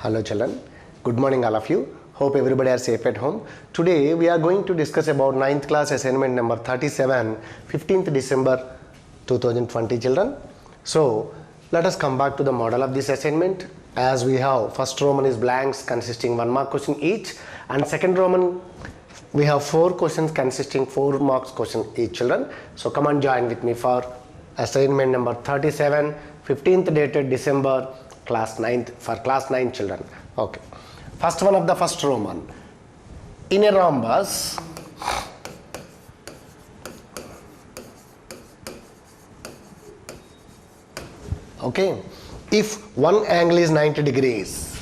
Hello children, good morning all of you. Hope everybody are safe at home. Today we are going to discuss about 9th class assignment number 37, 15th December 2020 children. So let us come back to the model of this assignment. As we have first Roman is blanks consisting 1 mark question each, and second Roman we have 4 questions consisting 4 marks question each children. So come and join with me for assignment number 37, 15th dated December class 9th for class 9 children. Okay, first one of the first Roman. In a rhombus, okay, if one angle is 90 degrees,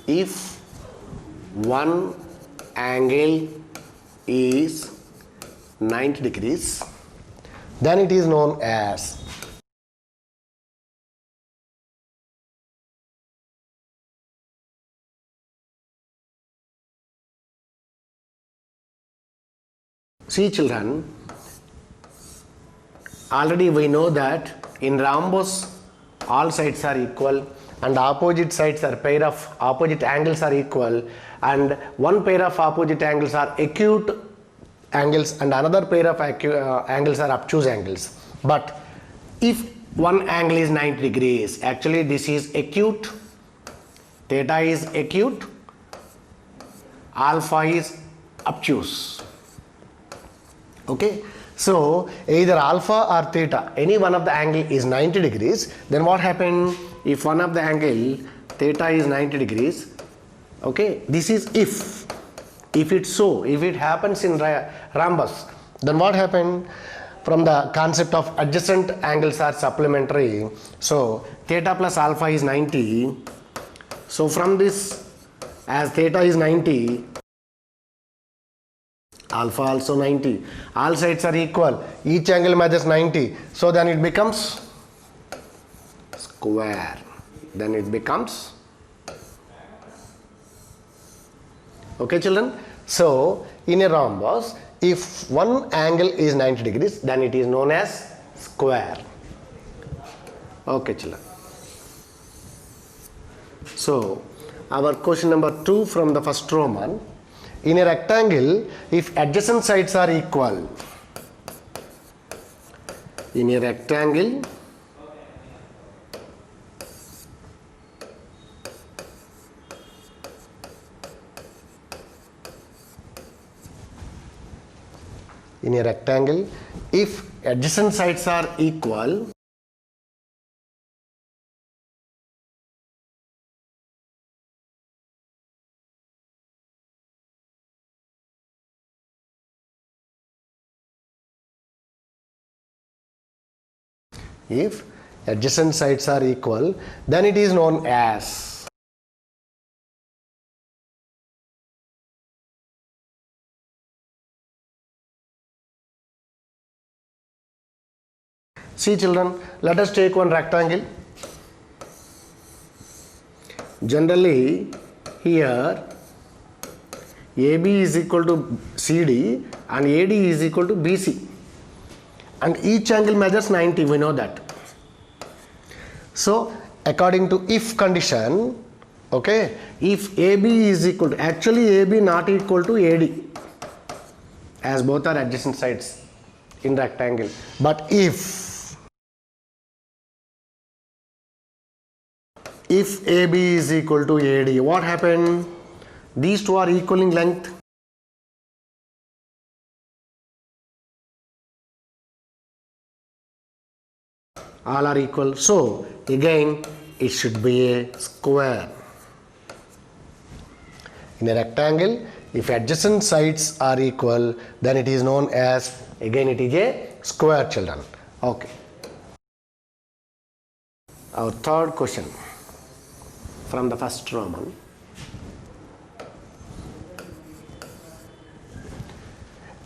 if one angle is 90 degrees, then it is known as see children, already we know that in rhombus all sides are equal and opposite sides are pair of opposite angles are equal, and one pair of opposite angles are acute angles and another pair of angles are obtuse angles. But if one angle is 90 degrees, actually this is acute, theta is acute, alpha is obtuse. Okay, so either alpha or theta, any one of the angle is 90 degrees, then what happened if one of the angle theta is 90 degrees? Okay, this is if it's so, if it happens in rhombus, then what happened? From the concept of adjacent angles are supplementary, so theta plus alpha is 90, so from this, as theta is 90, alpha also 90, all sides are equal, each angle measures 90, so then it becomes square, then it becomes, okay children. So in a rhombus, if one angle is 90 degrees, then it is known as square. Okay children. So our question number 2 from the first Roman. In a rectangle, if adjacent sides are equal, in a rectangle, if adjacent sides are equal, if adjacent sides are equal, then it is known as see children, let us take one rectangle. Generally here AB is equal to CD and AD is equal to BC, and each angle measures 90, we know that. So according to if condition, okay, if AB is equal to, actually AB not equal to AD, as both are adjacent sides in rectangle, but if AB is equal to AD, what happened? These two are equal in length. All are equal, so again it should be a square. In a rectangle, if adjacent sides are equal, then it is known as, again it is a square children. Okay, our third question from the first Roman.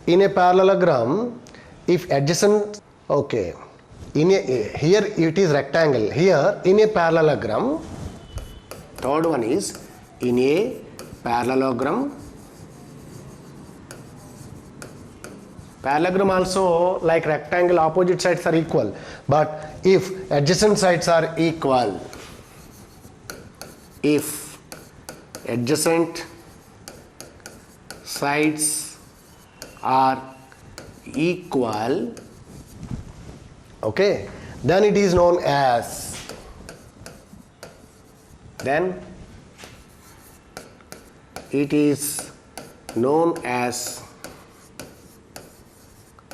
In a parallelogram, if adjacent, okay, in a, here it is rectangle, here in a parallelogram, third one is in a parallelogram. Parallelogram also like rectangle, opposite sides are equal, but if adjacent sides are equal, if adjacent sides are equal, okay, then it is known as, then it is known as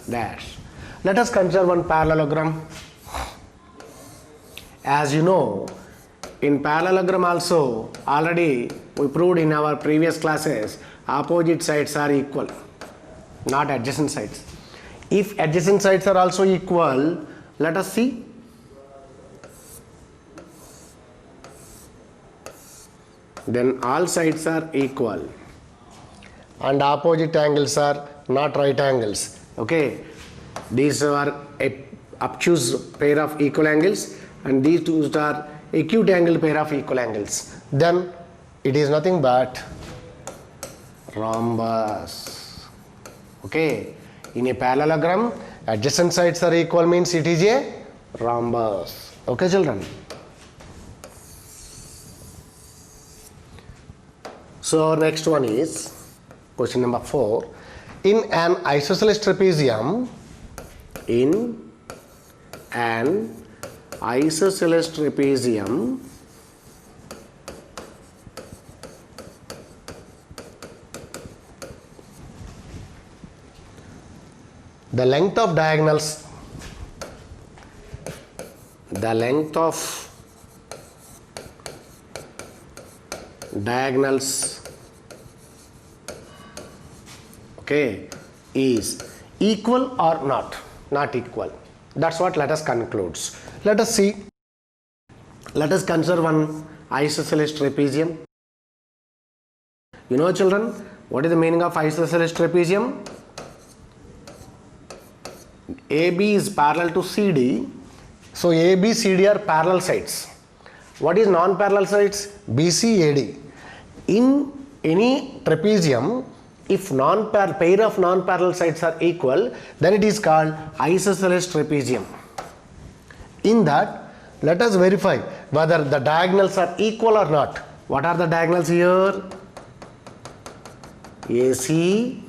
dash. Let us consider one parallelogram. As you know, in parallelogram also already we proved in our previous classes, opposite sides are equal, not adjacent sides. If adjacent sides are also equal, let us see. Then all sides are equal and opposite angles are not right angles. Okay, these are a obtuse pair of equal angles and these two are acute angle pair of equal angles. Then it is nothing but rhombus. Okay, in a parallelogram, adjacent sides are equal means it is a rhombus. Okay, children. So next one is question number 4. In an isosceles trapezium, the length of diagonals, okay, is equal or not? Not equal. That's what let us conclude. Let us see. Let us consider one isosceles trapezium. You know, children, what is the meaning of isosceles trapezium? AB is parallel to CD. So AB, CD are parallel sides. What is non-parallel sides? BC, AD. In any trapezium, if pair of non-parallel sides are equal, then it is called isosceles trapezium. In that, let us verify whether the diagonals are equal or not. What are the diagonals here? AC,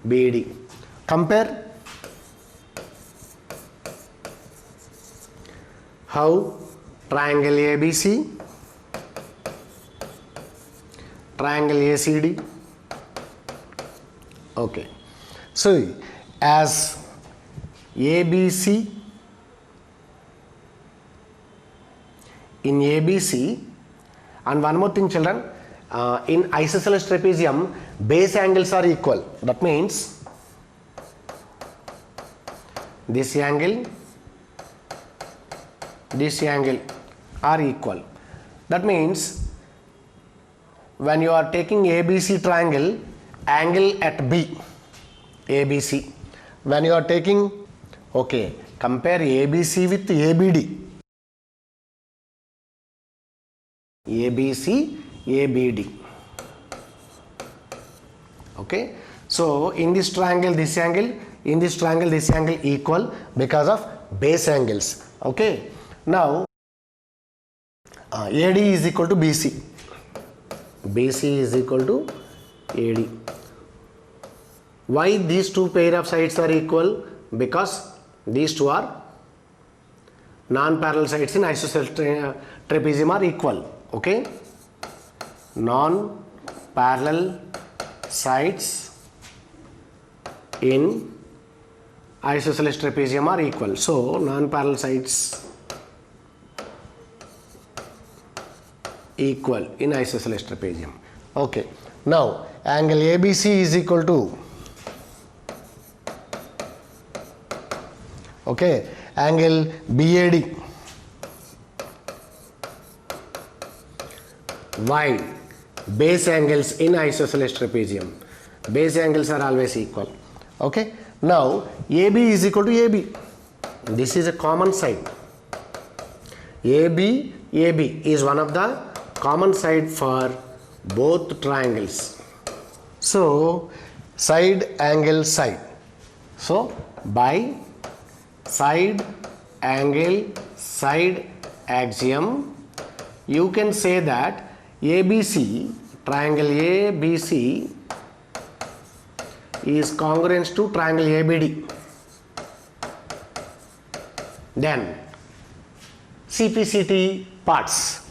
BD. Compare. How? Triangle ABC, triangle ACD. Okay. So as ABC, in ABC, and one more thing, children, in isosceles trapezium, base angles are equal. That means this angle are equal. That means when you are taking ABC triangle, angle at B, ABC. When you are taking, okay, compare ABC with ABD. ABC, ABD. Okay. So in this triangle, this angle, in this triangle, this angle equal because of base angles. Okay. Now AD is equal to BC. BC is equal to AD. Why these two pair of sides are equal? Because these two are non-parallel sides in isosceles trapezium are equal. Okay. Non-parallel sides in isosceles trapezium are equal. So non-parallel sides equal in isosceles trapezium. Okay. Now angle ABC is equal to, okay, angle BAD. Why? Base angles in isosceles trapezium. Base angles are always equal. Okay. Now AB is equal to AB. This is a common side. AB is one of the common side for both triangles. So side angle side. So by side angle side axiom, you can say that ABC, triangle ABC is congruent to triangle ABD. Then CPCT parts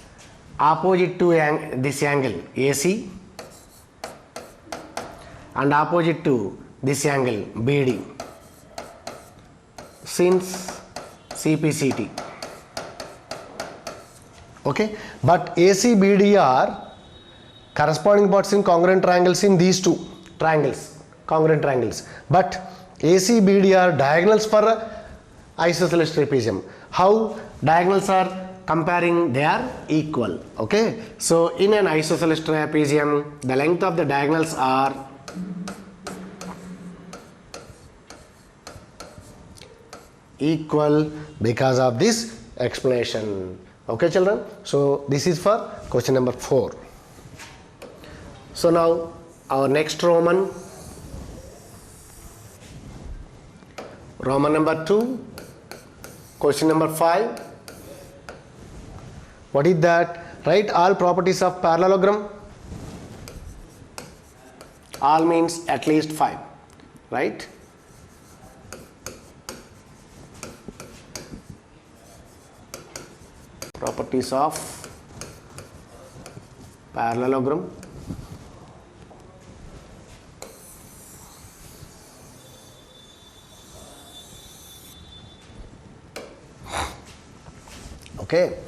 opposite to this angle AC and opposite to this angle BD. Since CPCT, okay, but ACBD are corresponding parts in congruent triangles in these two triangles, congruent triangles, but ACBD are diagonals for isosceles trapezium. How diagonals are comparing? They are equal. Okay, so in an isosceles trapezium, the length of the diagonals are equal because of this explanation. Okay children, so this is for question number 4. So now our next Roman number 2, question number 5. What is that? Write all properties of parallelogram. All means at least 5, right? Properties of parallelogram. Okay.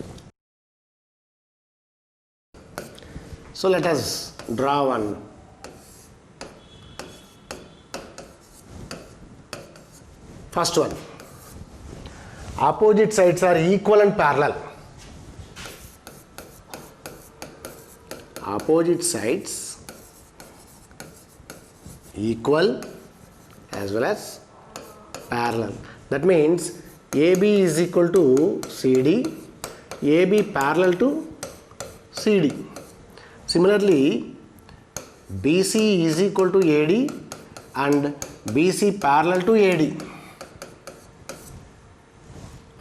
So let us draw one. First one. Opposite sides are equal and parallel. Opposite sides equal as well as parallel. That means AB is equal to CD, AB parallel to CD. Similarly, BC is equal to AD and BC parallel to AD.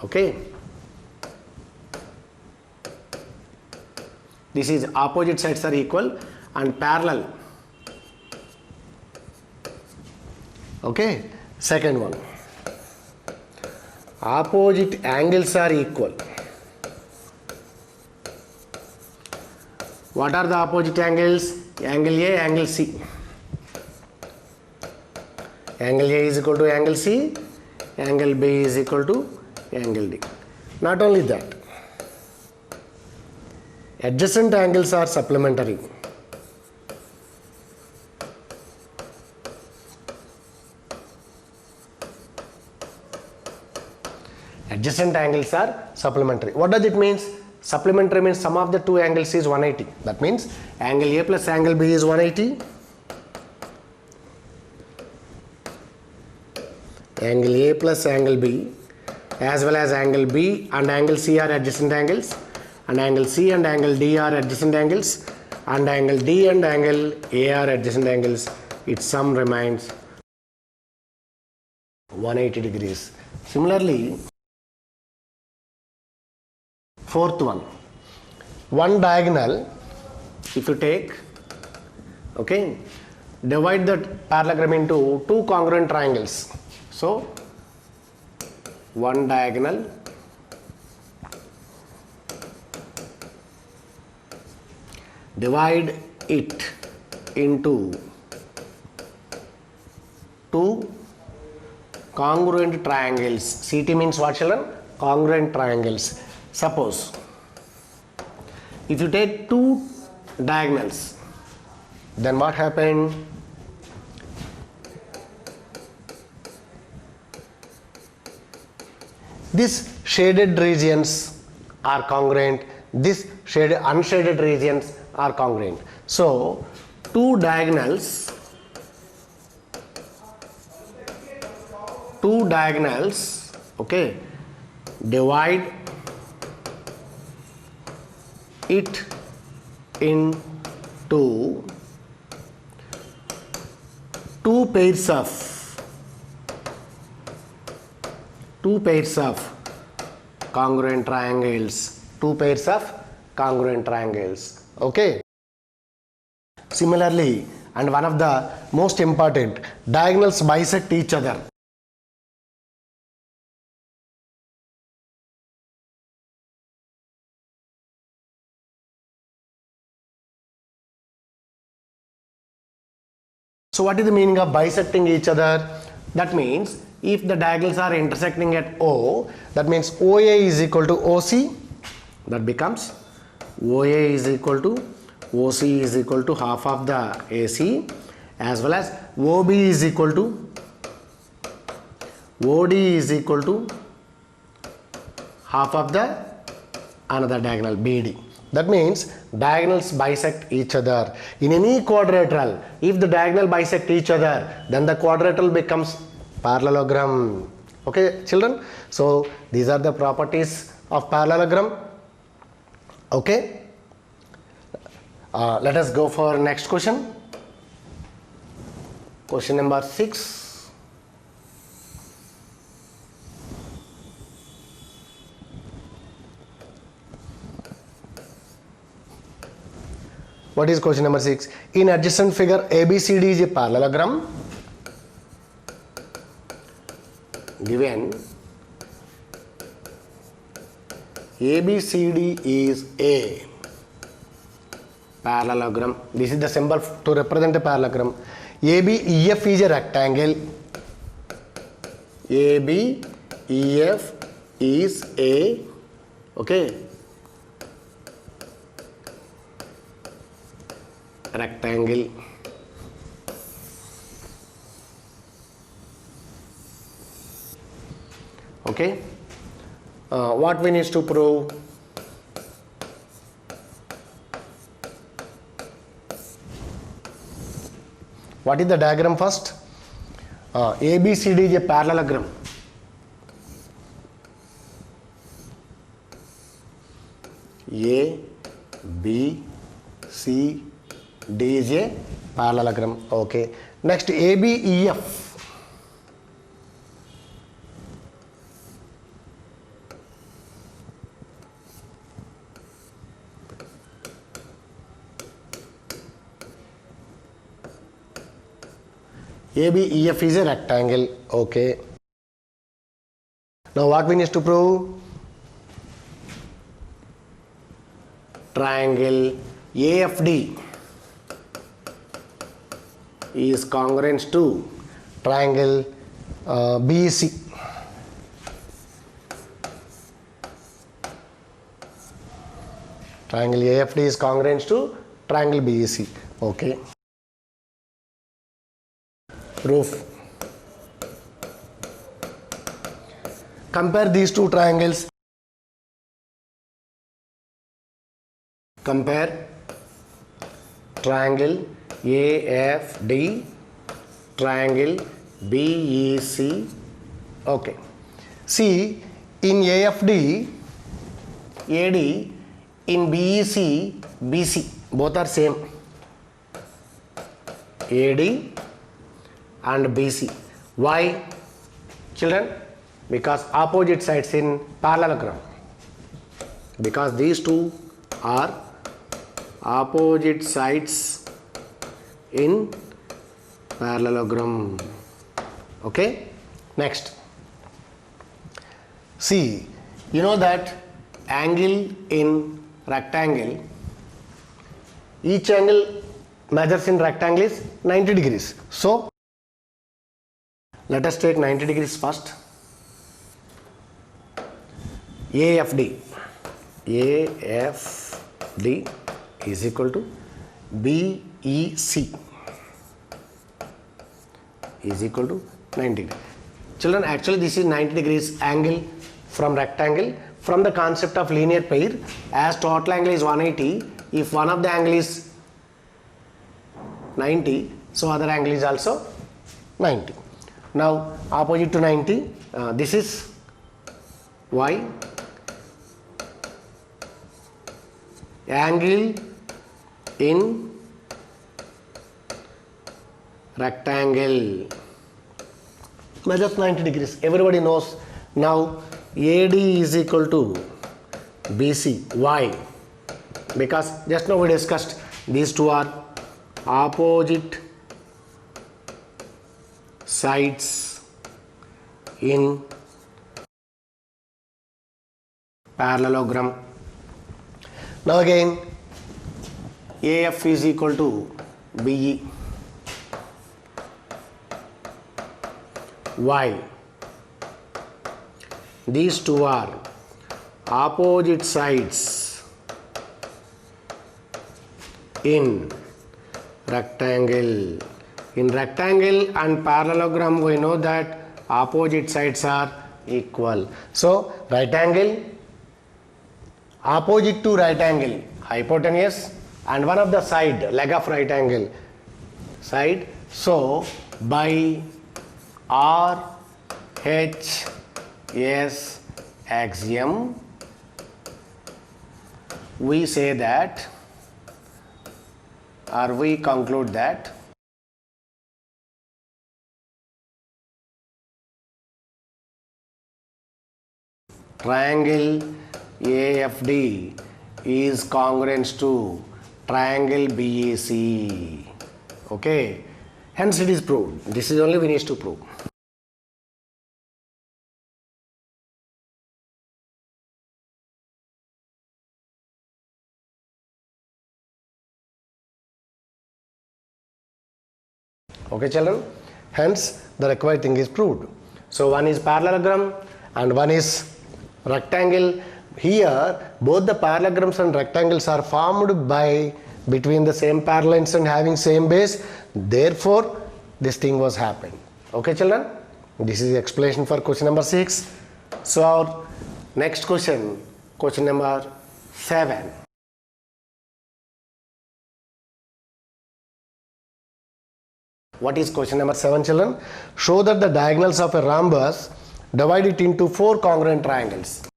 Okay. This is opposite sides are equal and parallel. Okay. Second one. Opposite angles are equal. What are the opposite angles? Angle A, angle C. Angle A is equal to angle C, angle B is equal to angle D. Not only that, adjacent angles are supplementary. Adjacent angles are supplementary. What does it mean? Supplementary means sum of the two angles is 180. That means angle A plus angle B is 180. Angle A plus angle B as well as angle B and angle C are adjacent angles, and angle C and angle D are adjacent angles, and angle D and angle A are adjacent angles. Its sum remains 180 degrees. Similarly, fourth one diagonal, if you take, okay, divide the parallelogram into two congruent triangles. So one diagonal divide it into two congruent triangles. CT means what, children? Congruent triangles. Suppose if you take two diagonals, then what happened? These shaded regions are congruent, these unshaded regions are congruent. So two diagonals, okay, divide it into two pairs of congruent triangles. Two pairs of congruent triangles. Okay. Similarly, and one of the most important, diagonals bisect each other. So what is the meaning of bisecting each other? That means if the diagonals are intersecting at O, that means OA is equal to OC. That becomes OA is equal to OC is equal to half of the AC, as well as OB is equal to OD is equal to half of the another diagonal BD. That means diagonals bisect each other. In any quadrilateral, if the diagonal bisect each other, then the quadrilateral becomes parallelogram. Okay, children? So these are the properties of parallelogram. Okay. Let us go for next question. Question number 6. What is question number 6? In adjacent figure, ABCD is a parallelogram. Given ABCD is a parallelogram. This is the symbol to represent a parallelogram. ABEF is a rectangle. ABEF is a rectangle. Okay. What we need to prove? What is the diagram first? ABCD is a parallelogram. A, B, C, D is a parallelogram. Okay. Next, ABEF. ABEF is a rectangle. Okay. Now what we need to prove? Triangle AFD is congruent to triangle BEC. Triangle AFD is congruent to triangle BEC. Okay. Proof. Compare these two triangles. Compare triangle AFD, triangle BEC. Okay. See, in AFD, AD, in BEC, BC, both are same. AD and BC. Why, children? Because opposite sides in parallelogram. Because these two are opposite sides in parallelogram. Okay. Next. See, you know that angle in rectangle, each angle measures in rectangle is 90 degrees. So let us take 90 degrees first. AFD is equal to BEC is equal to 90 degrees. Children, actually this is 90 degrees angle from rectangle. From the concept of linear pair, as total angle is 180, if one of the angle is 90, so other angle is also 90. Now opposite to 90, this is Y. Angle in rectangle measures 90 degrees. Everybody knows. Now AD is equal to BC. Why? because just now we discussed these two are opposite sides in parallelogram. Now again AF is equal to BE. Why? These two are opposite sides in rectangle. In rectangle and parallelogram we know that opposite sides are equal. So right angle, opposite to right angle, hypotenuse, and one of the side, leg of right angle, side. So by RHS axiom we say that, or we conclude that triangle AFD is congruent to triangle BAC. Okay, hence it is proved. This is only we need to prove. Okay children, hence the required thing is proved. So one is parallelogram and one is rectangle. Here both the parallelograms and rectangles are formed by between the same parallels and having same base, therefore this thing was happened. Okay children, this is the explanation for question number 6. So our next question, question number 7. What is question number 7 children? Show that the diagonals of a rhombus divide it into 4 congruent triangles.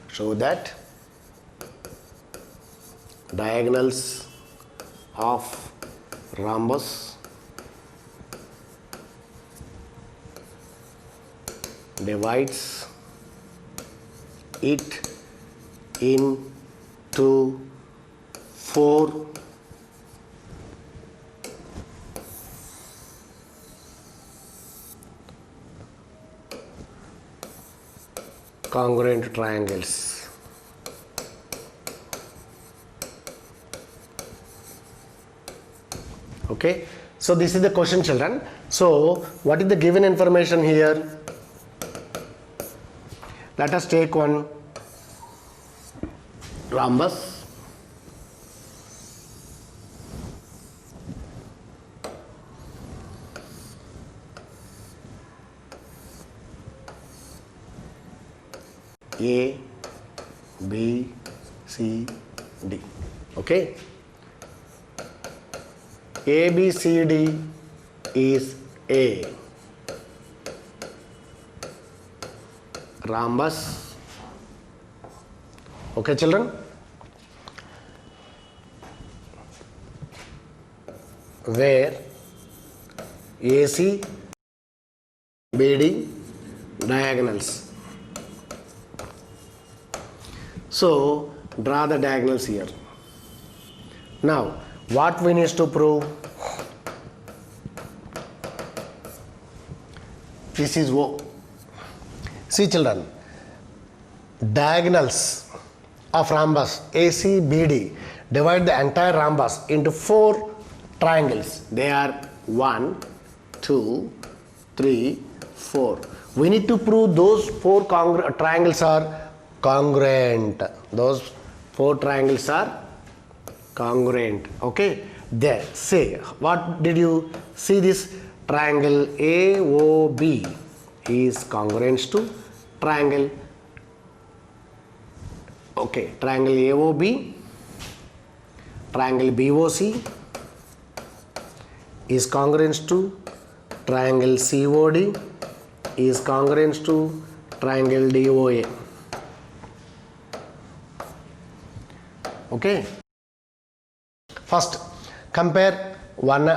Show that diagonals of rhombus divides it into 4 congruent triangles. Okay, so this is the question children. So what is the given information here? Let us take one rhombus. A, B, C, D. Okay. A, B, C, D is a rhombus. Okay, children. Where AC, BD diagonals. So draw the diagonals here. Now what we need to prove? This is O. See children, diagonals of rhombus ACBD divide the entire rhombus into 4 triangles. They are 1, 2, 3, 4. We need to prove those 4 triangles are congruent. Those 4 triangles are congruent. Okay, there say, what did you see? This triangle AOB is congruent to triangle, okay, triangle AOB. Triangle BOC is congruent to triangle COD is congruent to triangle DOA. Okay, first compare one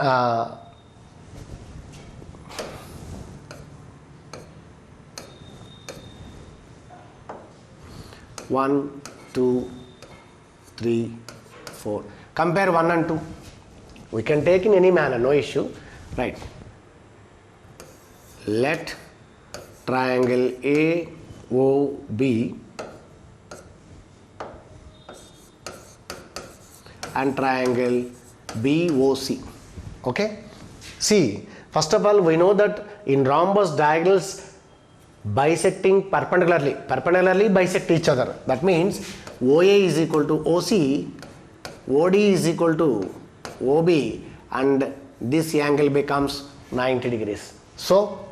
1, 2, 3, 4. Compare 1 and 2. We can take in any manner, no issue. Right. Let triangle AOB and triangle BOC. Okay. See, first of all, we know that in rhombus diagonals bisecting perpendicularly bisect each other. That means OA is equal to OC, OD is equal to OB, and this angle becomes 90 degrees. So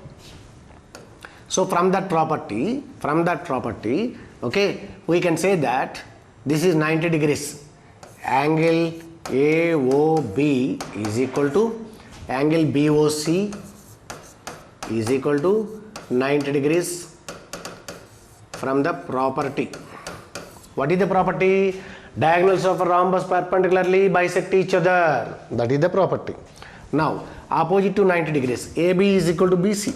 from that property, okay, we can say that this is 90 degrees. Angle AOB is equal to angle BOC is equal to 90 degrees from the property. What is the property? Diagonals of a rhombus perpendicularly bisect each other. That is the property. Now, opposite to 90 degrees, AB is equal to BC.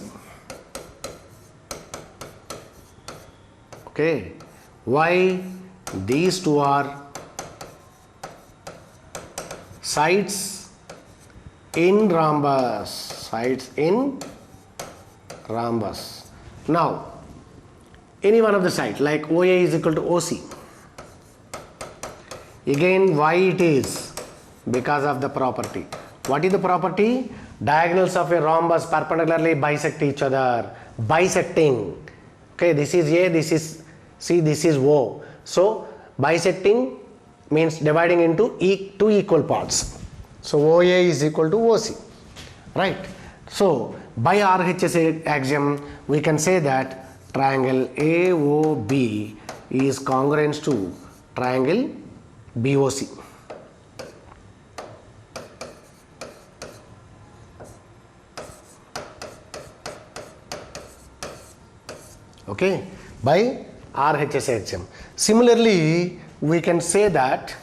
Okay. Why? These two are sides in rhombus. Now, any one of the side like OA is equal to OC. Again, why it is? Because of the property. What is the property? Diagonals of a rhombus perpendicularly bisect each other. Bisecting. Okay, this is A, this is C, this is O. So, bisecting means dividing into two equal parts. So, OA is equal to OC. Right. So, by RHS axiom, we can say that triangle AOB is congruent to triangle BOC. Okay, by RHS axiom. Similarly, we can say that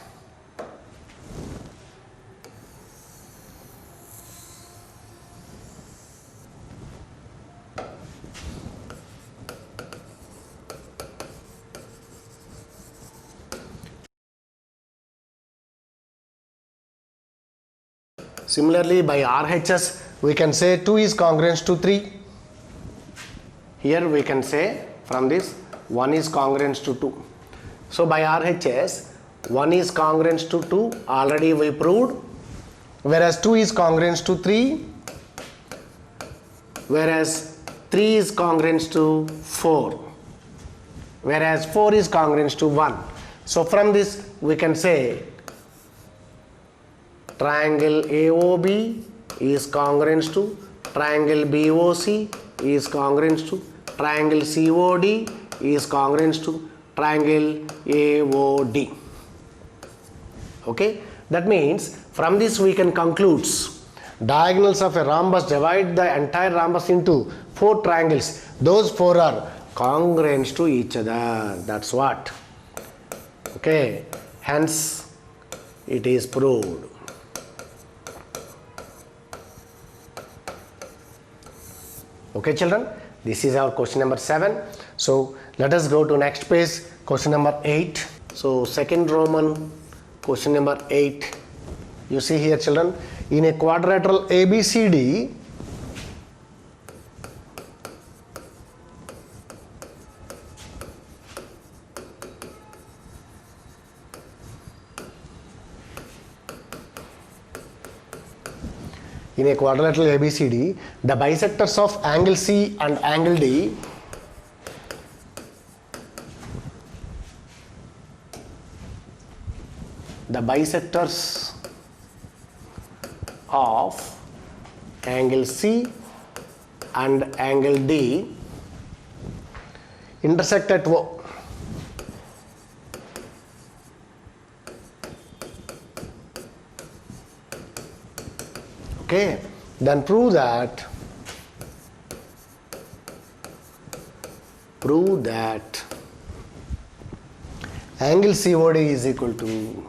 by RHS, we can say 2 is congruent to 3. Here we can say from this 1 is congruent to 2. So by RHS, 1 is congruent to 2, already we proved, whereas 2 is congruent to 3, whereas 3 is congruent to 4, whereas 4 is congruent to 1. So from this we can say triangle AOB is congruent to triangle BOC is congruent to triangle COD is congruent to triangle AOD. Okay, that means from this we can conclude diagonals of a rhombus divide the entire rhombus into 4 triangles. Those 4 are congruent to each other. That's what. Okay, hence it is proved. Okay children, this is our question number 7. So let us go to next page, question number 8. So second Roman, question number 8. You see here children, in a quadrilateral ABCD, the bisectors of angle C and angle D the bisectors of angle C and angle D intersect at O. Okay, then prove that angle COD is equal to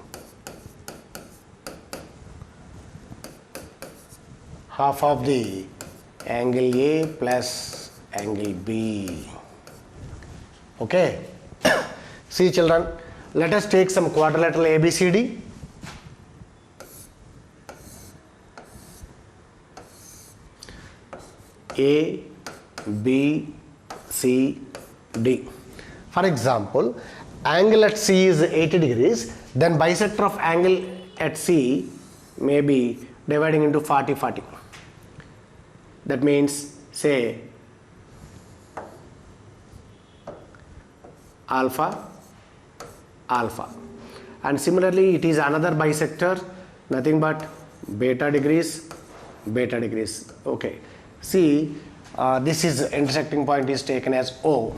half of the angle A plus angle B. Okay. See children, let us take some quadrilateral ABCD. A, B, C, D. For example, angle at C is 80 degrees, then bisector of angle at C may be dividing into 40, 40. That means, say, alpha, alpha. And similarly, it is another bisector, nothing but beta degrees, beta degrees. Okay. See, this is intersecting point is taken as O.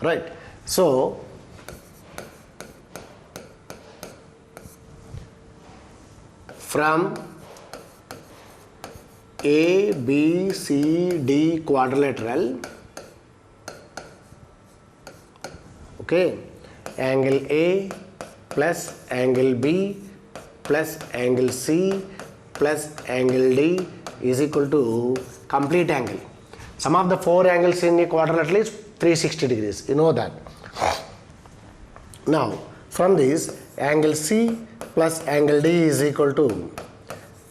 Right. So, from A, B, C, D quadrilateral, okay, angle A plus angle B plus angle C plus angle D is equal to complete angle. Sum of the four angles in a quadrilateral is 360 degrees. You know that. Now, from this, angle C plus angle D is equal to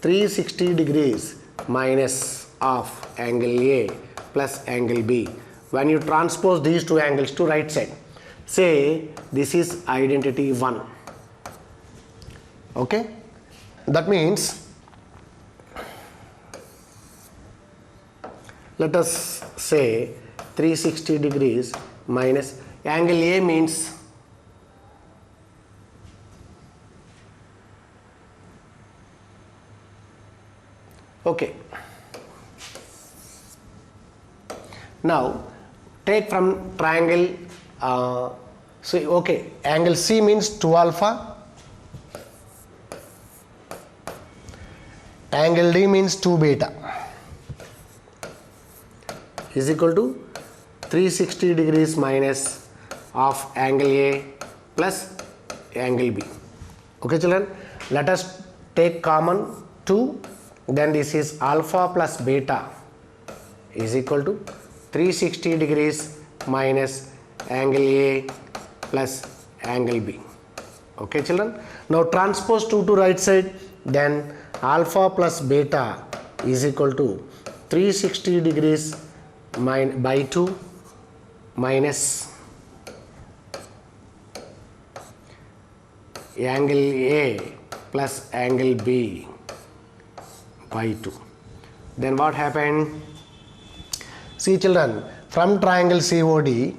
360 degrees minus of angle A plus angle B. When you transpose these two angles to right side, say this is identity 1. Okay? That means, let us say 360 degrees minus angle A means okay. Now take from triangle so okay, angle C means 2 alpha, angle D means 2 beta is equal to 360 degrees minus of angle A plus angle B. Okay children, let us take common 2, then this is alpha plus beta is equal to 360 degrees minus angle A plus angle B. Okay children, now transpose 2 to right side, then alpha plus beta is equal to 360 degrees by 2 minus angle A plus angle B by 2. Then what happened? See children, from triangle COD,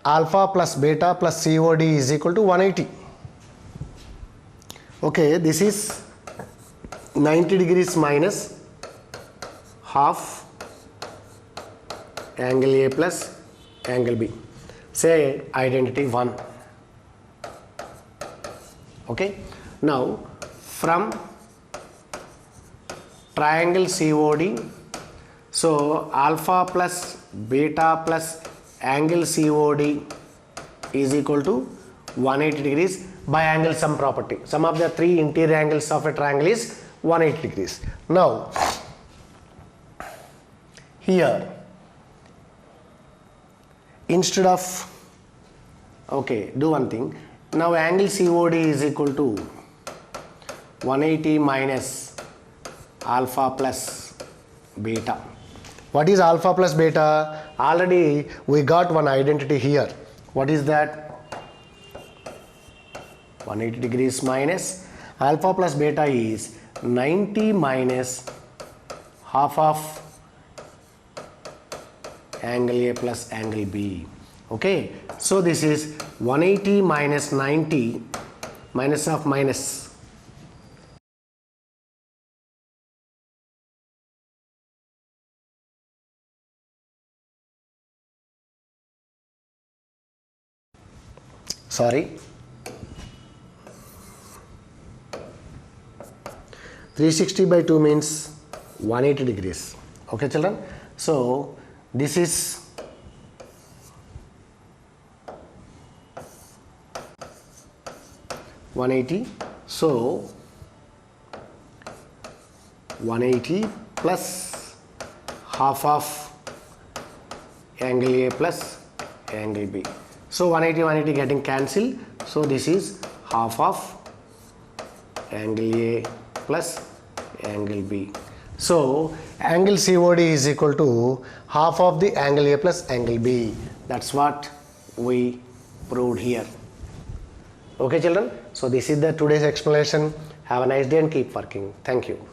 alpha plus beta plus COD is equal to 180. Okay, this is 90 degrees minus half angle A plus angle B. Say identity 1. Okay. Now from triangle COD, so alpha plus beta plus angle COD is equal to 180 degrees by angle sum property. Sum of the three interior angles of a triangle is 180 degrees. Now here, instead of, okay, do one thing. Now angle COD is equal to 180 minus alpha plus beta. What is alpha plus beta? Already we got one identity here. What is that? 180 degrees minus alpha plus beta is 90 minus half of angle A plus angle B. Okay, so this is 180 minus 90 minus of minus. Sorry, 360 by 2 means 180 degrees. Okay children, so this is (180). So 180 plus half of angle A plus angle B. So 180, 180 getting cancelled. So this is half of angle A plus angle B. So angle COD is equal to half of the angle A plus angle B. That's what we proved here. Okay children, so this is the today's explanation. Have a nice day and keep working. Thank you.